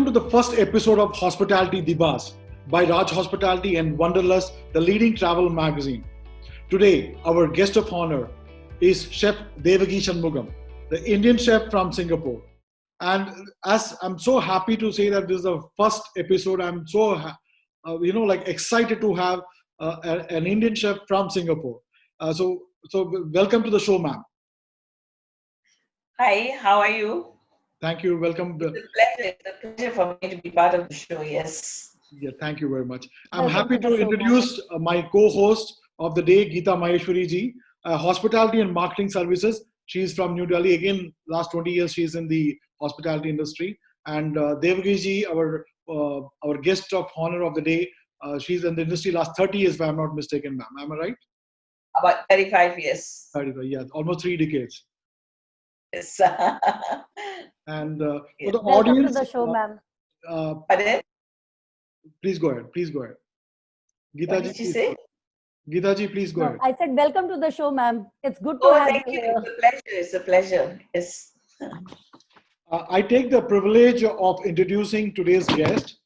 to the first episode of Hospitality Divas by Raj Hospitality and Wanderlust, the leading travel magazine. Today, our guest of honor is Chef Devagi Sanmugam, the Indian chef from Singapore. And as I'm so happy to say that this is the first episode, I'm so excited to have an Indian chef from Singapore. So welcome to the show, ma'am. Hi, how are you? Thank you. Welcome. It's a pleasure for me to be part of the show. Yes. Yeah, thank you very much. I'm happy to introduce my co-host of the day, Geeta Maheshwari ji, Hospitality and Marketing Services. She's from New Delhi. Again, last 20 years, she's in the hospitality industry. And Devagi ji, our guest of honor of the day, she's in the industry last 30 years, if I'm not mistaken, ma'am. Am I right? About 35 years. 35, yeah, almost 3 decades. Yes. And for the Welcome audience, to the show, ma'am. Pardon? Please go ahead. Please go ahead. Geeta What did you say? Geeta ji, please go ahead. I said welcome to the show, ma'am. It's good to have Thank you you. here. It's a pleasure. Yes. I take the privilege of introducing today's guest,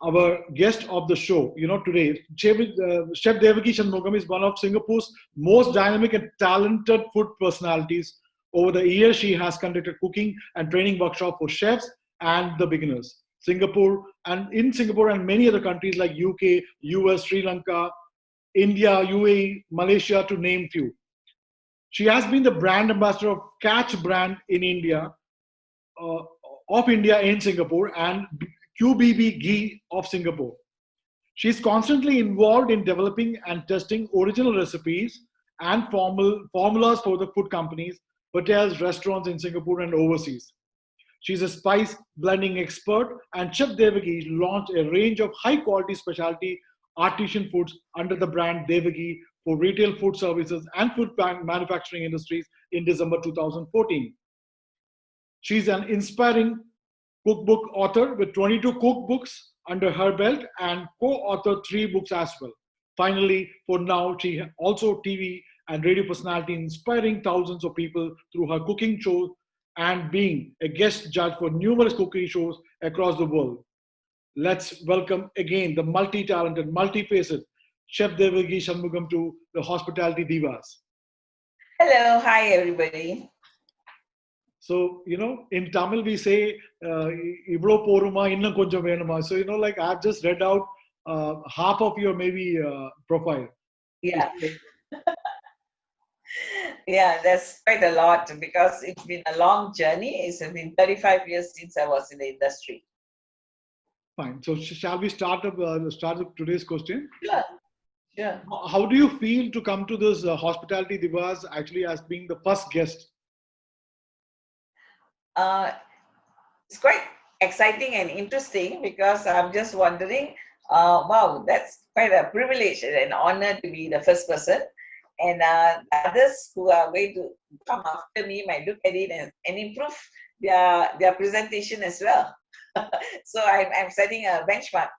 our guest of the show. Today, Chef Devagi Sanmugam is one of Singapore's most dynamic and talented food personalities. Over the years, she has conducted cooking and training workshops for chefs and the beginners. In Singapore and many other countries like UK, US, Sri Lanka, India, UAE, Malaysia, to name few. She has been the brand ambassador of Catch brand in India, in Singapore, and QBB Ghee of Singapore. She is constantly involved in developing and testing original recipes and formulas for the food companies, hotels, restaurants in Singapore and overseas. She's a spice blending expert, and Chef Devagi launched a range of high-quality specialty artisan foods under the brand Devagi for retail food services and food manufacturing industries in December 2014. She's an inspiring cookbook author with 22 cookbooks under her belt and co-authored 3 books as well. Finally, for now, she also TV and radio personality, inspiring thousands of people through her cooking shows and being a guest judge for numerous cookery shows across the world. Let's welcome again the multi-talented, multi-faceted Chef Devagi Sanmugam to the Hospitality Divas. Hello. Hi, everybody. So, in Tamil we say, Ivlo poruma, innam konjam venuma. So, I've just read out half of your maybe profile. Yeah. Yeah, that's quite a lot because it's been a long journey. It's been 35 years since I was in the industry. Fine. So, shall we start with today's question? Sure. Sure. How do you feel to come to this Hospitality Divas actually as being the first guest? It's quite exciting and interesting because I'm just wondering, wow, that's quite a privilege and an honor to be the first person. And others who are going to come after me might look at it and improve their presentation as well. So I'm setting a benchmark.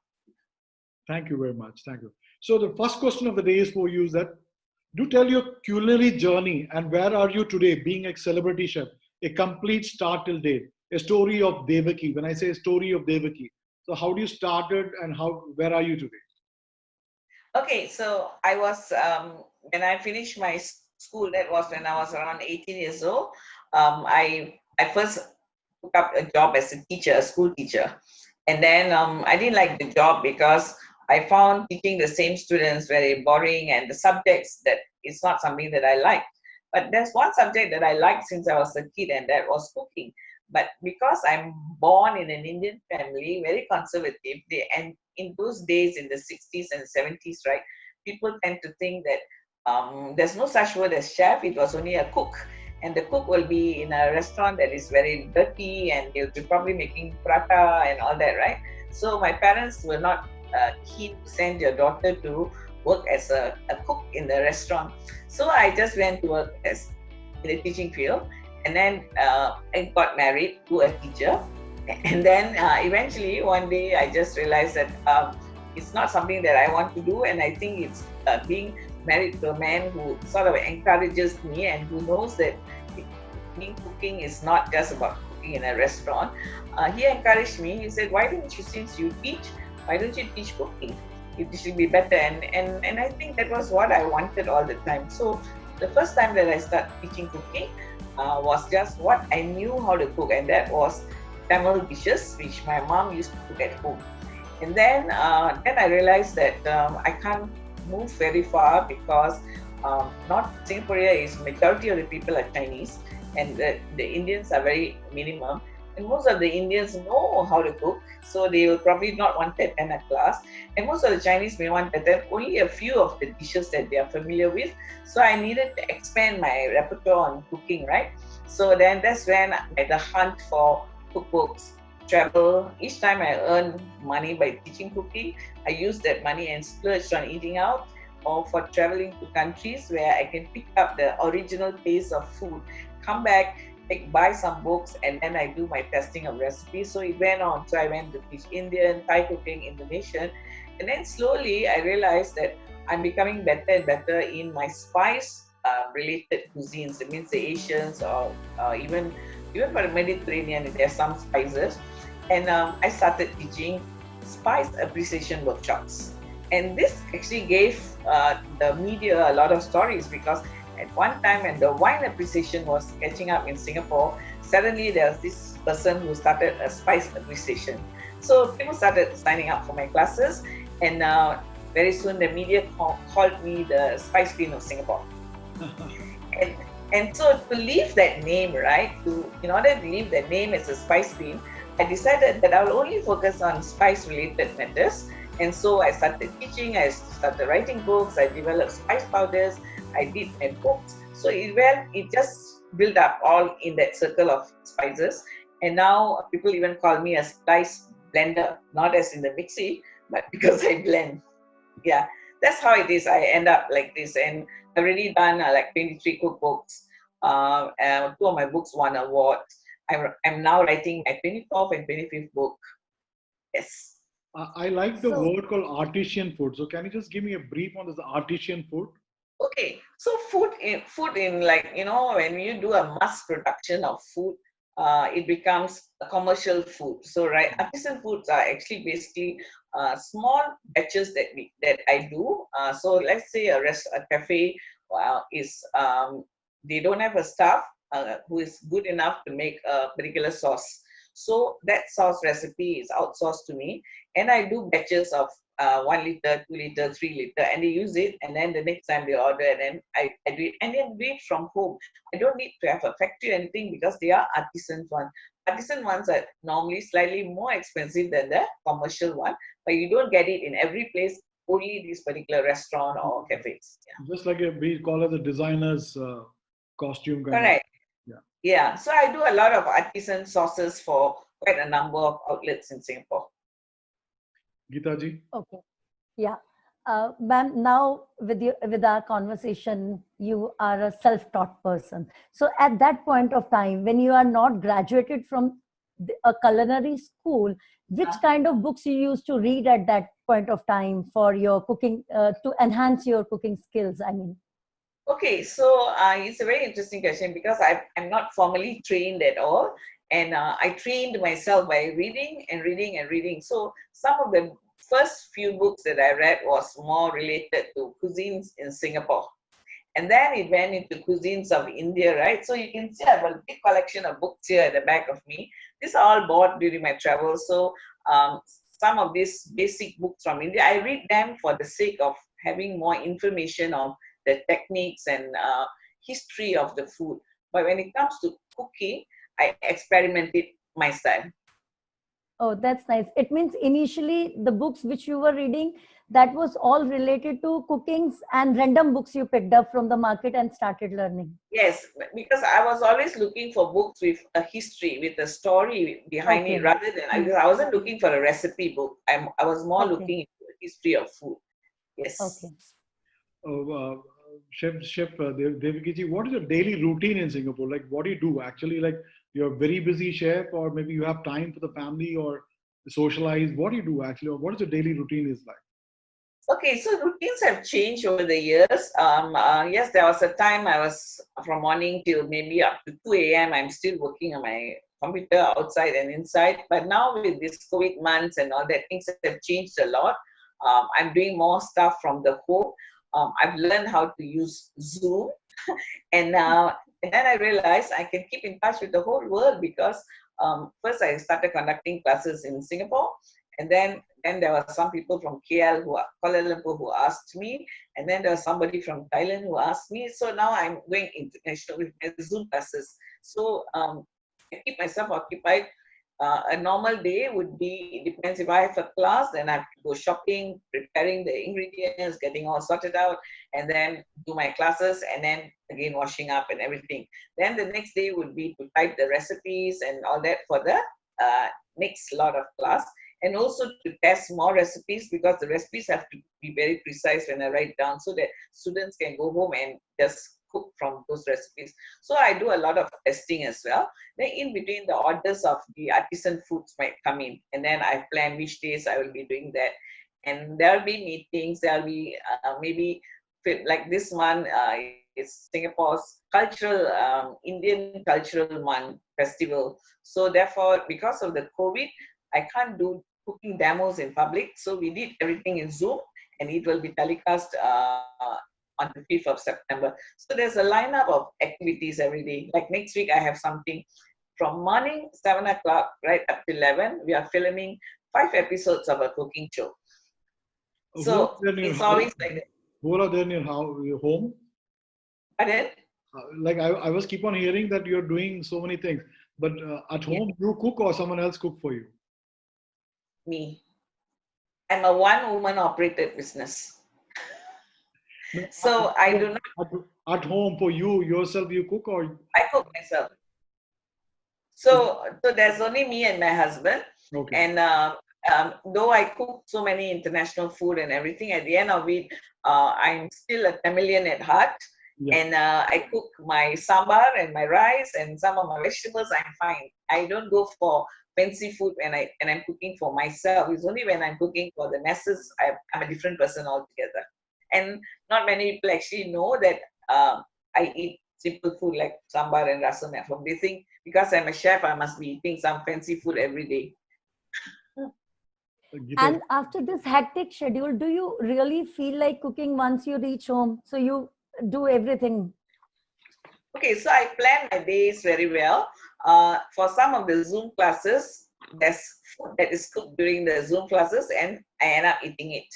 Thank you very much. Thank you. So the first question of the day is for you is that, do tell your culinary journey and where are you today being a celebrity chef, a complete start till date, a story of Devagi. When I say a story of Devagi, so how do you started and where are you today? Okay, so I was, when I finished my school, that was when I was around 18 years old, I first took up a job as a teacher, a school teacher. And then I didn't like the job because I found teaching the same students very boring and the subjects that it's not something that I liked. But there's one subject that I liked since I was a kid, and that was cooking. But because I'm born in an Indian family, very conservative, and in those days, in the 60s and 70s, right, people tend to think that there's no such word as chef, it was only a cook. And the cook will be in a restaurant that is very dirty and they'll be probably making prata and all that, right? So my parents were not keen to send your daughter to work as a cook in the restaurant. So I just went to work as in the teaching field. And then I got married to a teacher. And then eventually one day I just realized that it's not something that I want to do. And I think it's being married to a man who sort of encourages me and who knows that cooking is not just about working in a restaurant. He encouraged me. He said, "Why don't you, since you teach, why don't you teach cooking? It should be better." And I think that was what I wanted all the time. So the first time that I started teaching cooking was just what I knew how to cook, and that was Tamil dishes, which my mom used to cook at home. And then I realized that I can't move very far because not Singaporea is majority of the people are Chinese, and the Indians are very minimum. And most of the Indians know how to cook, so they will probably not want that in a class. And most of the Chinese may want that only a few of the dishes that they are familiar with. So I needed to expand my repertoire on cooking, right? So then that's when the hunt for cookbooks, travel. Each time I earn money by teaching cooking, I use that money and splurge on eating out or for traveling to countries where I can pick up the original taste of food, come back, buy some books, and then I do my testing of recipes. So it went on. So I went to teach Indian, Thai cooking, Indonesian, and then slowly I realized that I'm becoming better and better in my spice related cuisines. It means the Asians or even for the Mediterranean, there's some spices. And I started teaching spice appreciation workshops. And this actually gave the media a lot of stories, because at one time when the wine appreciation was catching up in Singapore, suddenly there was this person who started a spice appreciation. So people started signing up for my classes, and very soon the media called me the Spice Queen of Singapore. and so to leave that name, right, in order to leave that name as a Spice Queen, I decided that I will only focus on spice related matters. And so I started teaching, I started writing books, I developed spice powders, I did my books. So it just built up all in that circle of spices. And now people even call me a spice blender, not as in the mixie, but because I blend. Yeah, that's how it is. I end up like this. And I've already done like 23 cookbooks. Two of my books won awards. I'm now writing my 24th and 25th book. Yes. I like the So, word called artisan food. So can you just give me a brief on this artisan food? Okay, so food in like, when you do a mass production of food, it becomes a commercial food. So right, artisan foods are actually basically small batches that I do. So let's say a cafe is they don't have a staff who is good enough to make a particular sauce. So that sauce recipe is outsourced to me, and I do batches of 1 liter, 2 liter, 3 liter, and they use it. And then the next time they order, and then I do it, and then do it from home. I don't need to have a factory or anything, because they are artisan ones. Artisan ones are normally slightly more expensive than the commercial one, but you don't get it in every place. Only this particular restaurant or cafes. Yeah. Just like we call it the designer's costume kind of. Correct. Yeah. Yeah. So I do a lot of artisan sauces for quite a number of outlets in Singapore. Geeta ji? okay. Yeah. Ma'am, now with our conversation, you are a self-taught person. So at that point of time, when you are not graduated from a culinary school, which kind of books you used to read at that point of time for your cooking, to enhance your cooking skills? I mean. Okay, so it's a very interesting question, because I'm not formally trained at all, and I trained myself by reading and reading and reading. So some of the first few books that I read was more related to cuisines in Singapore, and then it went into cuisines of India, right? So you can see I have a big collection of books here at the back of me. These are all bought during my travels. So some of these basic books from India, I read them for the sake of having more information on the techniques and history of the food. But when it comes to cooking, I experimented my style. Oh, that's nice. It means initially the books which you were reading, that was all related to cookings and random books you picked up from the market and started learning. Yes, because I was always looking for books with a history, with a story behind it, Okay. rather than I wasn't looking for a recipe book. I was more Okay. looking into the history of food. Yes. Okay. Chef Devagi ji, what is your daily routine in Singapore? Like, what do you do actually? Like, you're a very busy chef, or maybe you have time for the family or socialize. What do you do actually, or what is your daily routine is like? Okay, so routines have changed over the years. Yes, there was a time I was from morning till maybe up to 2 a.m. I'm still working on my computer outside and inside. But now with this COVID months and all that, things have changed a lot. I'm doing more stuff from the home. I've learned how to use Zoom, and then I realized I can keep in touch with the whole world because first I started conducting classes in Singapore, and then there were some people from KL Kuala Lumpur who asked me, and then there was somebody from Thailand who asked me. So now I'm going international with my Zoom classes. So I keep myself occupied. A normal day would be, it depends if I have a class, then I have to go shopping, preparing the ingredients, getting all sorted out, and then do my classes, and then again washing up and everything. Then the next day would be to type the recipes and all that for the next lot of class, and also to test more recipes because the recipes have to be very precise when I write down so that students can go home and just cook from those recipes. So I do a lot of testing as well. Then in between, the orders of the artisan foods might come in, and then I plan which days I will be doing that. And there'll be meetings, there'll be maybe like this one is Singapore's cultural Indian cultural month festival. So therefore, because of the COVID, I can't do cooking demos in public. So we did everything in Zoom, and it will be telecast on the 5th of September. So there's a lineup of activities every day. Like next week, I have something from morning 7 o'clock right up to 11. We are filming 5 episodes of a cooking show. So it's always like that. Who are there in your home? Pardon? Like I was keep on hearing that you're doing so many things, but at home you cook or someone else cook for you? Me. I'm a one-woman operated business. No, so I do not. At home for you yourself, you cook or? I cook myself. So there's only me and my husband. Okay. And though I cook so many international food and everything, at the end of it, I'm still a Tamilian at heart. Yeah. And I cook my sambar and my rice and some of my vegetables. I'm fine. I don't go for fancy food when I'm cooking for myself. It's only when I'm cooking for the masses, I'm a different person altogether. And not many people actually know that I eat simple food like sambar and rasam at home. They think because I'm a chef, I must be eating some fancy food every day. And after this hectic schedule, do you really feel like cooking once you reach home? So you do everything? Okay, so I plan my days very well. For some of the Zoom classes, there's food that is cooked during the Zoom classes and I end up eating it.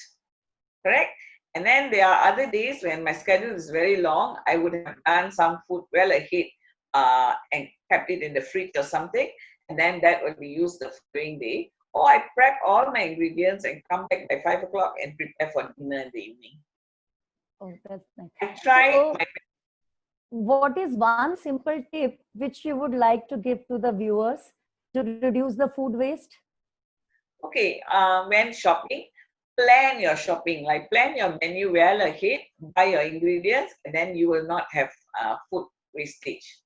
Correct? And then there are other days when my schedule is very long, I would have done some food well ahead and kept it in the fridge or something. And then that will be used the following day. Or I prep all my ingredients and come back by 5 o'clock and prepare for dinner in the evening. Oh, that's nice. I try. So, what is one simple tip which you would like to give to the viewers to reduce the food waste? Okay, when shopping, plan your shopping. Like plan your menu well ahead, buy your ingredients, and then you will not have food wastage.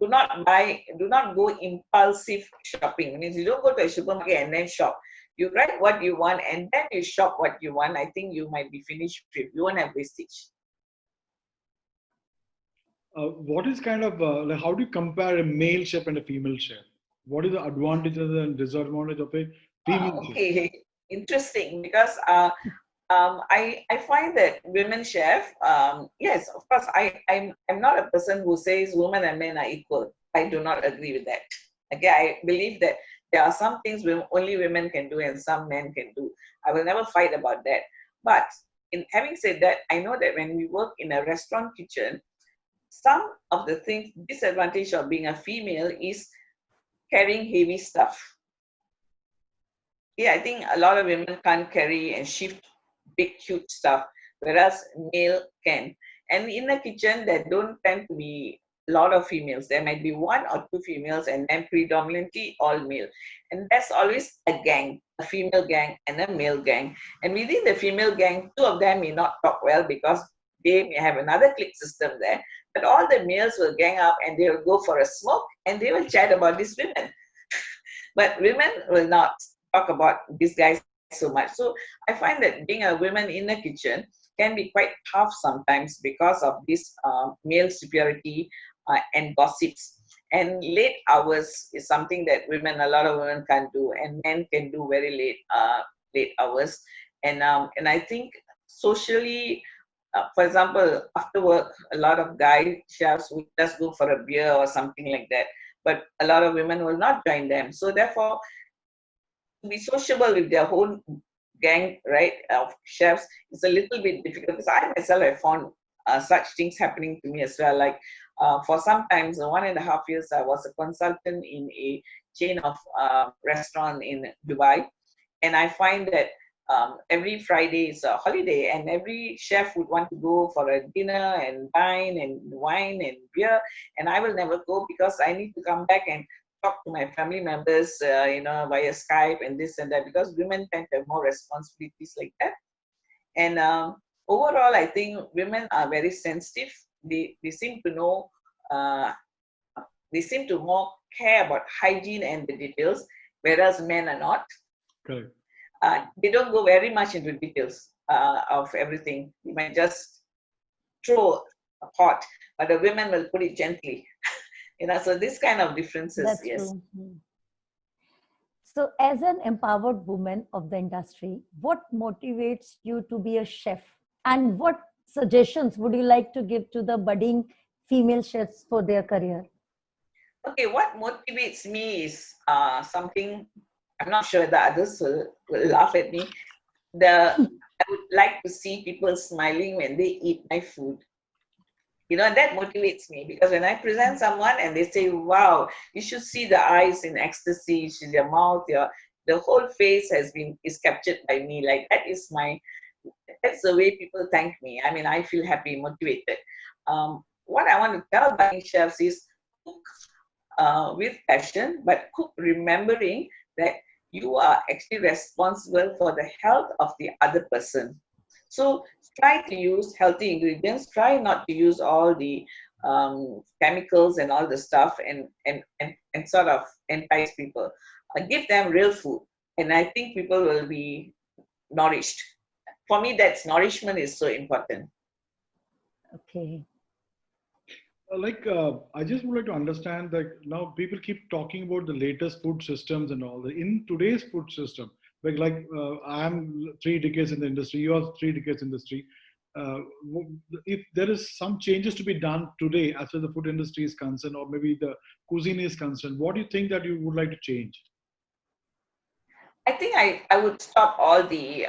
Do not go impulsive shopping. It means you don't go to a supermarket and then shop. You write what you want and then you shop what you want. I think you might be finished with. You won't have wastage. What is kind of like, how do you compare a male chef and a female chef? What is the advantages and disadvantages of a female chef? Okay, interesting, because I find that women chef, yes, of course, I'm not a person who says women and men are equal. I do not agree with that. Okay, I believe that there are some things only women can do and some men can do. I will never fight about that. But in having said that, I know that when we work in a restaurant kitchen, some of the things, disadvantage of being a female is carrying heavy stuff. Yeah, I think a lot of women can't carry and shift big, huge stuff, whereas male can. And in the kitchen, there don't tend to be a lot of females. There might be 1 or 2 females and then predominantly all male. And there's always a gang, a female gang and a male gang. And within the female gang, 2 of them may not talk well because they may have another clique system there. But all the males will gang up and they will go for a smoke and they will chat about these women. But women will not talk about these guys so much. So I find that being a woman in the kitchen can be quite tough sometimes because of this male superiority and gossips. And late hours is something that a lot of women can't do, and men can do very late hours. And I think socially, for example, after work, a lot of guy chefs would just go for a beer or something like that. But a lot of women will not join them. So therefore, to be sociable with their whole gang, right, of chefs is a little bit difficult, because I myself have found such things happening to me as well. Like for sometimes 1.5 years, I was a consultant in a chain of restaurant in Dubai, and I find that every Friday is a holiday, and every chef would want to go for a dinner and dine and wine and beer, and I will never go because I need to come back and talk to my family members, via Skype and this and that, because women tend to have more responsibilities like that. And overall, I think women are very sensitive. They seem to know, they seem to more care about hygiene and the details, whereas men are not. Correct. They don't go very much into details of everything. You might just throw a pot, but the women will put it gently. So this kind of differences. That's Yes. true. So, as an empowered woman of the industry, what motivates you to be a chef? And what suggestions would you like to give to the budding female chefs for their career? Okay, what motivates me is something, I'm not sure the others will laugh at me. I would like to see people smiling when they eat my food. That motivates me, because when I present someone and they say, wow, you should see the eyes in ecstasy, you see their mouth, the whole face is captured by me. Like that's the way people thank me. I mean, I feel happy, motivated. What I want to tell budding chefs is cook with passion, but cook remembering that you are actually responsible for the health of the other person. So try to use healthy ingredients. Try not to use all the chemicals and all the stuff, and sort of entice people. Give them real food, and I think people will be nourished. For me, that's nourishment is so important. Okay. I just would like to understand that now people keep talking about the latest food systems and all that. In today's food system, I'm 3 decades in the industry, you are 3 decades in the industry. If there is some changes to be done today as far as the food industry is concerned, or maybe the cuisine is concerned, what do you think that you would like to change? I think I would stop all the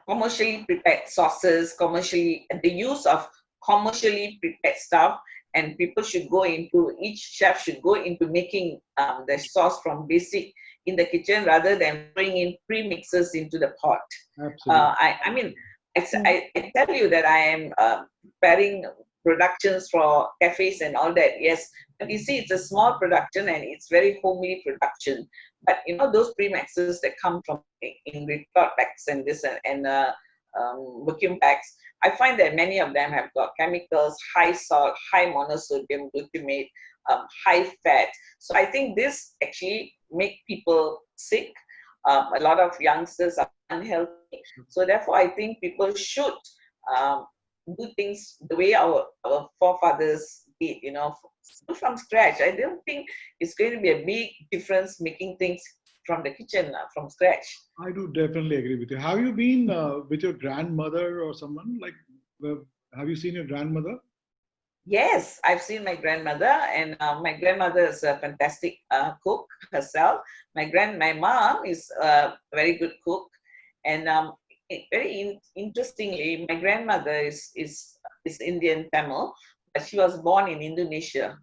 commercially prepared sauces, the use of commercially prepared stuff, and each chef should go into making the sauce from basic in the kitchen, rather than throwing in pre-mixes into the pot. Absolutely. I tell you that I am preparing productions for cafes and all that, yes. But you see, it's a small production and it's very homely production. But those premixes that come from in retort packs and this and vacuum packs, I find that many of them have got chemicals, high salt, high monosodium glutamate, high fat. So I think this actually make people sick. A lot of youngsters are unhealthy. So therefore, I think people should do things the way our forefathers did, from scratch. I don't think it's going to be a big difference making things from the kitchen, from scratch. I do definitely agree with you. Have you been with your grandmother or someone? Have you seen your grandmother? Yes, I've seen my grandmother, and my grandmother is a fantastic cook herself. My mom is a very good cook, and interestingly, my grandmother is Indian Tamil, but she was born in Indonesia.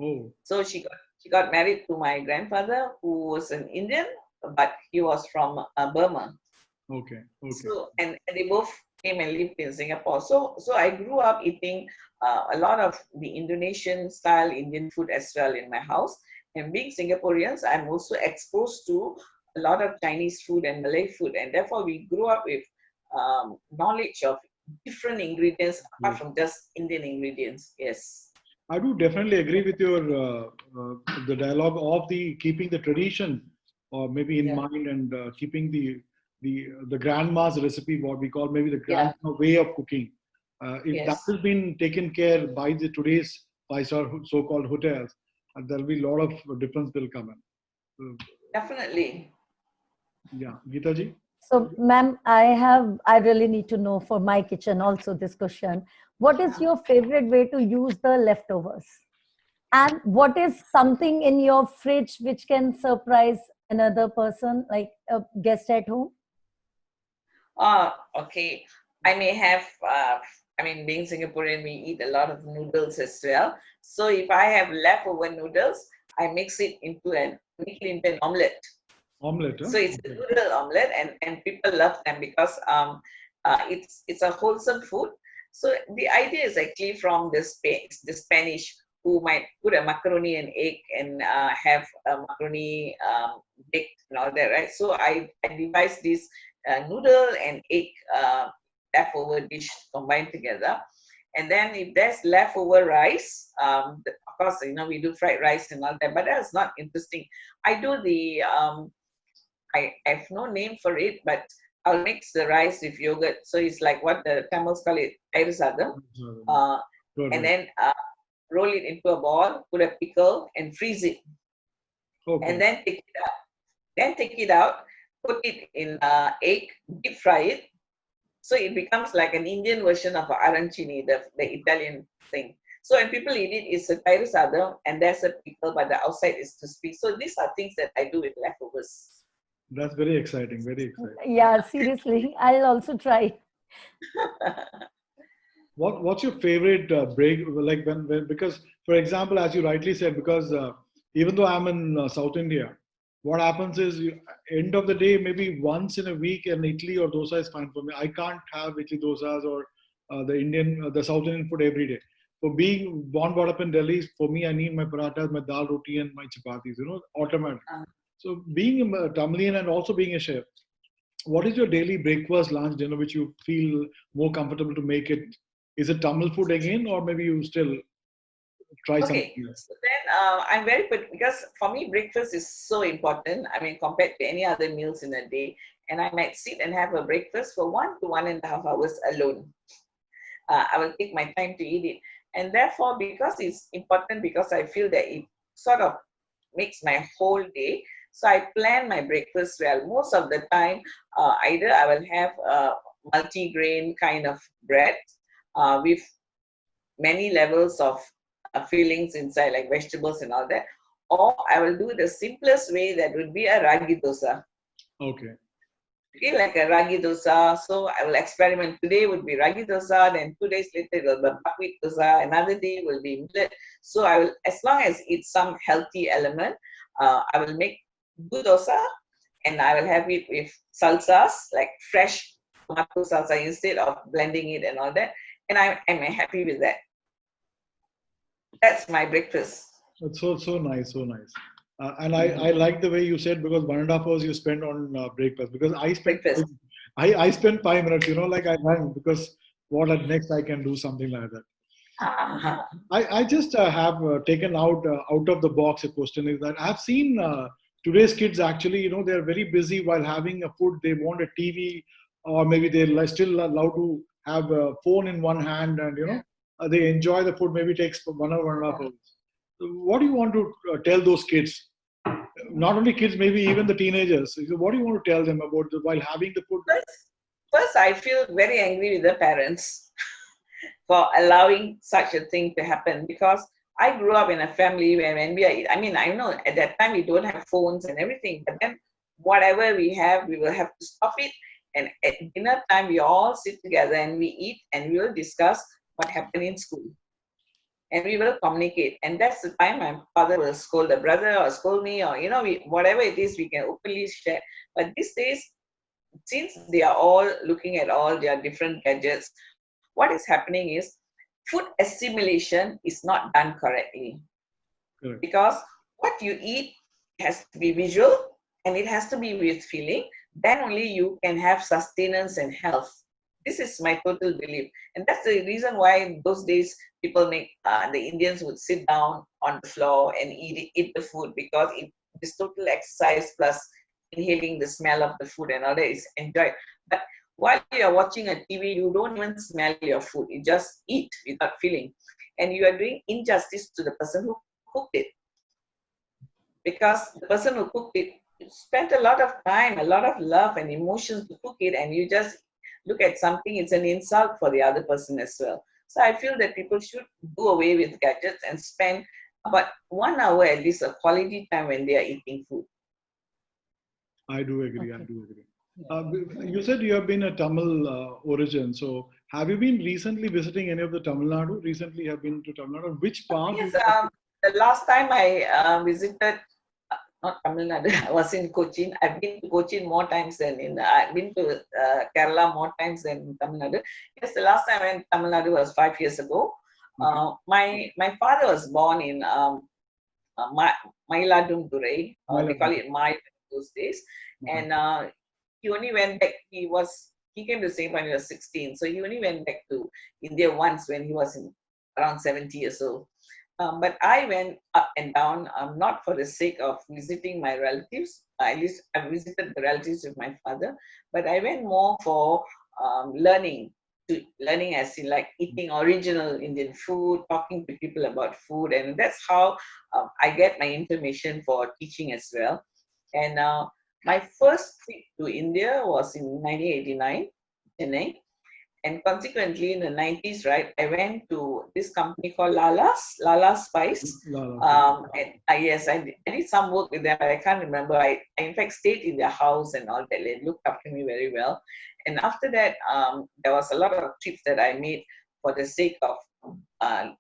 Oh. So she got married to my grandfather, who was an Indian, but he was from Burma. Okay. So and they both came and lived in Singapore. So I grew up eating a lot of the Indonesian style Indian food as well in my house. And being Singaporeans, I'm also exposed to a lot of Chinese food and Malay food, and therefore we grew up with knowledge of different ingredients apart from just Indian ingredients. Yes. I do definitely agree with your the dialogue of the keeping the tradition, or maybe in mind, and keeping the grandma's recipe, what we call maybe the grandma way of cooking. If that has been taken care by the today's 5-star so-called hotels, there'll be a lot of difference will come in. Definitely. Yeah, Geeta ji? So, ma'am, I really need to know for my kitchen also this question. What is your favorite way to use the leftovers? And what is something in your fridge which can surprise another person, like a guest at home? Okay. I may have, being Singaporean, we eat a lot of noodles as well. So if I have leftover noodles, I make it into an omelette. Omelette, huh? So it's a noodle omelette, and people love them because it's a wholesome food. So the idea is actually from the Spanish, who might put a macaroni and egg and have a macaroni baked and all that, right? So I devised this noodle and egg leftover dish combined together. And then if there's leftover rice, of course, we do fried rice and all that, but that's not interesting. I do I have no name for it, but I'll mix the rice with yogurt. So it's like what the Tamils call it, airisadam. And then roll it into a ball, put a pickle, and freeze it. Okay. And then take it out. Then take it out, put it in egg, deep fry it. So it becomes like an Indian version of arancini, the Italian thing. So when people eat it, it's a airisadam, and there's a pickle, but the outside is crispy. So these are things that I do with leftovers. That's very exciting, very exciting. Yeah, seriously, I'll also try. What's your favorite break? Like when, because for example, as you rightly said, because even though I'm in South India, what happens is end of the day, maybe once in a week, an idli or dosa is fine for me. I can't have idli dosas or the South Indian food every day. For being born brought up in Delhi, for me, I need my parathas, my dal roti, and my chapatis. Automatic. So being a Tamilian and also being a chef, what is your daily breakfast, lunch, dinner, which you feel more comfortable to make it? Is it Tamil food again, or maybe you still try something else? So then I'm very good because for me breakfast is so important. Compared to any other meals in a day, and I might sit and have a breakfast for 1 to 1.5 hours alone. I will take my time to eat it, and therefore, because it's important, because I feel that it sort of makes my whole day. So I plan my breakfast well. Most of the time, either I will have a multi-grain kind of bread with many levels of fillings inside, like vegetables and all that, or I will do the simplest way, that would be a ragi dosa. Okay. Okay, like a ragi dosa. So I will experiment. Today would be ragi dosa, then 2 days later it will be buckwheat dosa, another day will be millet. So I will, as long as it's some healthy element, I will make good dosa, and I will have it with salsas, like fresh tomato salsa instead of blending it and all that. And I'm happy with that. That's my breakfast. It's so nice, so nice. And I like the way you said, because 1.5 hours you spend on breakfast, because Breakfast. I spend 5 minutes, like I run, because what at next I can do something like that. I just have taken out of the box a question is that I've seen today's kids actually, they're very busy while having a food. They want a TV, or maybe they're still allowed to have a phone in one hand, and they enjoy the food. Maybe it takes 1 or 1.5 hours. So what do you want to tell those kids? Not only kids, maybe even the teenagers. So what do you want to tell them about while having the food? First, I feel very angry with the parents for allowing such a thing to happen, because I grew up in a family where when we are, I know at that time we don't have phones and everything, but then whatever we have, we will have to stop it. And at dinner time, we all sit together and we eat, and we will discuss what happened in school. And we will communicate. And that's the time my father will scold the brother or scold me, or, whatever it is, we can openly share. But these days, since they are all looking at all their different gadgets, what is happening is food assimilation is not done correctly. Correct. Because what you eat has to be visual, and it has to be with feeling. Then only you can have sustenance and health. This is my total belief. And that's the reason why those days people the Indians would sit down on the floor and eat the food, because it is total exercise plus inhaling the smell of the food and all that is enjoyed. But while you are watching a TV, you don't even smell your food. You just eat without feeling. And you are doing injustice to the person who cooked it. because the person who cooked it spent a lot of time, a lot of love and emotions to cook it, and you just look at something, it's an insult for the other person as well. So I feel that people should do away with gadgets and spend about 1 hour at least of quality time when they are eating food. I do agree. I Okay. do agree. You said you have been a Tamil origin. So have you been recently visiting any of the Tamil Nadu? Recently have been to Tamil Nadu. Which part? Yes, the last time I visited, not Tamil Nadu, I was in Cochin. I've been to Cochin more times than I've been to Kerala more times than Tamil Nadu. Yes, the last time I went to Tamil Nadu was 5 years ago. My father was born in Mailadundurai. They call it Mai those days. And he only went back. He came to Singapore when he was 16. So he only went back to India once when he was around 70 years old. But I went up and down, not for the sake of visiting my relatives. At least I visited the relatives of my father, but I went more for learning. Learning as in like eating original Indian food, talking to people about food, and that's how I get my information for teaching as well. And my first trip to India was in 1989, Chennai. And consequently, in the 90s, right, I went to this company called Lala Spice. And yes, I did some work with them, but I can't remember. I in fact stayed in their house and all that. They looked after me very well. And after that, there was a lot of trips that I made for the sake of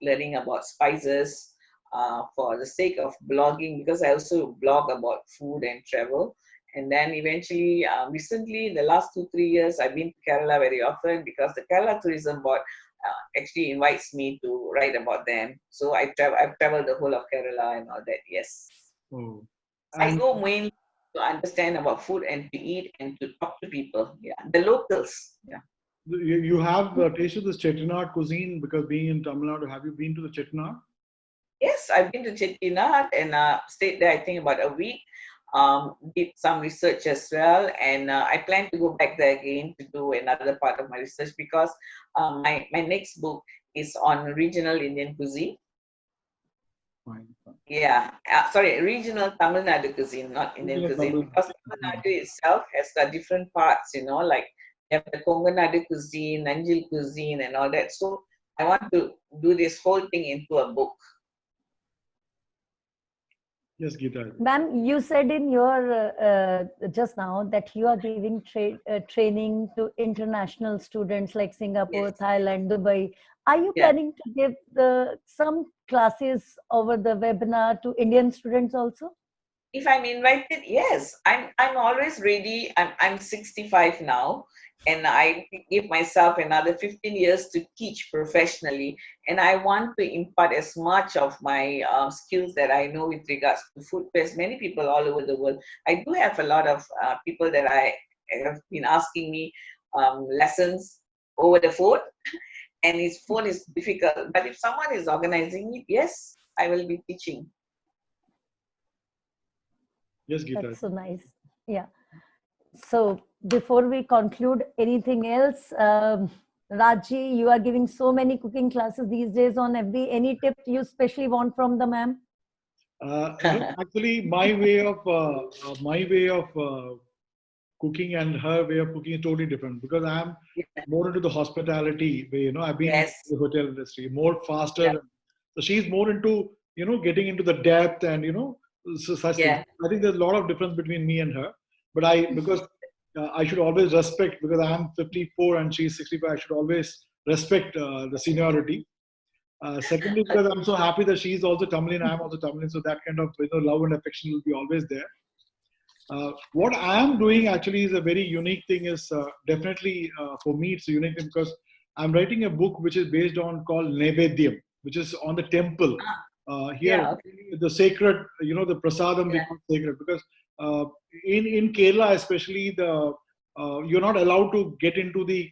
learning about spices, for the sake of blogging, because I also blog about food and travel. And then eventually, recently, in the last 2-3 years, I've been to Kerala very often because the Kerala Tourism Board actually invites me to write about them. So I've traveled the whole of Kerala and all that, yes. Oh. I go mainly to understand about food and to eat and to talk to people, yeah, the locals, yeah. You have tasted this Chettinad cuisine because being in Tamil Nadu, have you been to the Chettinad? Yes, I've been to Chettinad and stayed there, I think, about a week. Did some research as well, and I plan to go back there again to do another part of my research because my next book is on regional Indian cuisine. Fine. Yeah, sorry, regional Tamil Nadu cuisine, not Indian cuisine, because Tamil Nadu itself has got different parts, like you have the Konganadu cuisine, Nanjil cuisine, and all that. So I want to do this whole thing into a book. Yes, Geeta. Ma'am, you said in your just now that you are giving training to international students like Singapore, Yes. Thailand, Dubai. Are you Yeah. planning to give some classes over the webinar to Indian students also? If I'm invited, yes, I'm always ready. I'm 65 now, and I give myself another 15 years to teach professionally. And I want to impart as much of my skills that I know with regards to food to as many people all over the world. I do have a lot of people that I have been asking me lessons over the phone, and his phone is difficult. But if someone is organizing it, yes, I will be teaching. Yes, Geeta. That's so nice. Yeah. So before we conclude, anything else? Raji, you are giving so many cooking classes these days on FB. Any tip you especially want from the ma'am? Actually, my way of cooking and her way of cooking is totally different because I'm more into the hospitality way. I've been in the hotel industry, more faster. Yeah. So she's more into getting into the depth and such things. I think there's a lot of difference between me and her. But because I should always respect, because I am 54 and she's 65, I should always respect the seniority. Secondly, because I'm so happy that she's also Tamilian, I'm also Tamilian, so that kind of love and affection will be always there. What I am doing actually is a very unique thing. Is definitely for me it's a unique thing because I'm writing a book which is based on called Nevedyam, which is on the temple. Here, the sacred, the prasadam we call sacred because in Kerala especially you're not allowed to get into the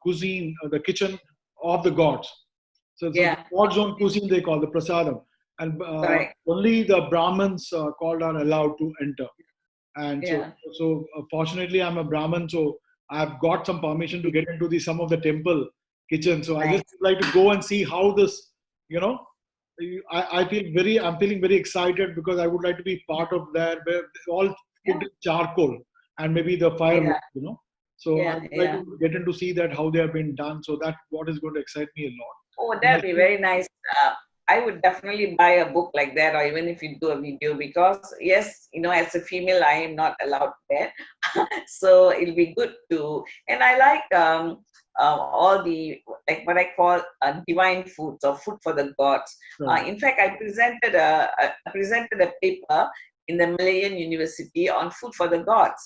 cuisine, the kitchen of the gods. So the God's own cuisine they call the prasadam, and only the Brahmins called are allowed to enter. And so fortunately, I'm a Brahmin, so I've got some permission to get into some of the temple kitchen. So I just like to go and see how this, I'm feeling very excited because I would like to be part of that, where all cooked in charcoal and maybe the firewood, So I would like to get in to see that how they have been done. So that's what is going to excite me a lot. Oh, that'd be very nice. I would definitely buy a book like that, or even if you do a video, because yes, as a female, I am not allowed there. So it'll be good to, and I like all the, like what I call divine foods or food for the gods. Right. In fact, I presented a paper in the Malayan University on food for the gods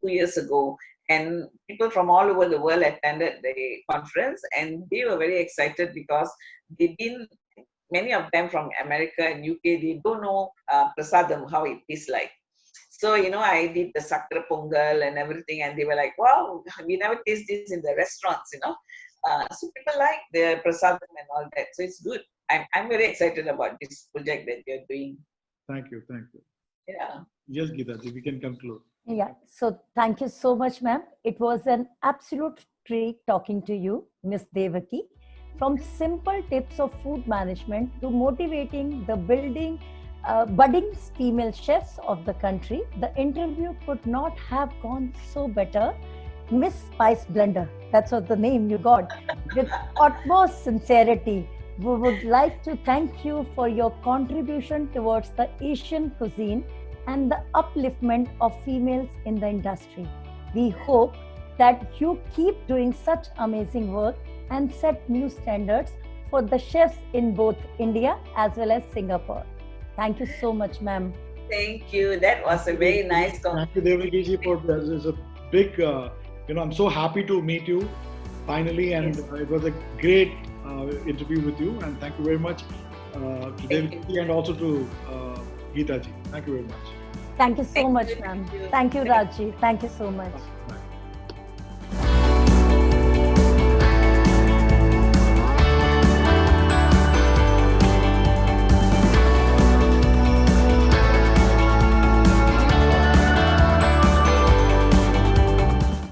2 years ago. And people from all over the world attended the conference, and they were very excited because many of them from America and UK, they don't know prasadam, how it is like. So, I did the sakra pongal and everything, and they were like, wow, we never taste this in the restaurants, So people like the prasadam and all that. So it's good. I'm very excited about this project that you're doing. Thank you. Yeah. Yes, Geetaji, we can conclude. Yeah, so thank you so much, ma'am. It was an absolute treat talking to you, Miss Devagi. From simple tips of food management to motivating the budding female chefs of the country, the interview could not have gone so better. Miss Spice Blender, that's what the name you got. With utmost sincerity, we would like to thank you for your contribution towards the Asian cuisine and the upliftment of females in the industry. We hope that you keep doing such amazing work and set new standards for the chefs in both India as well as Singapore. Thank you so much, ma'am. Thank you. That was a very nice conversation. Thank you, Devagi, for this. It's a big, I'm so happy to meet you finally, and it was a great interview with you. And thank you very much to Devagi and also to Geetaji. Thank you very much. Thank you so much, ma'am. Thank you, Raji. Thank you so much. Bye.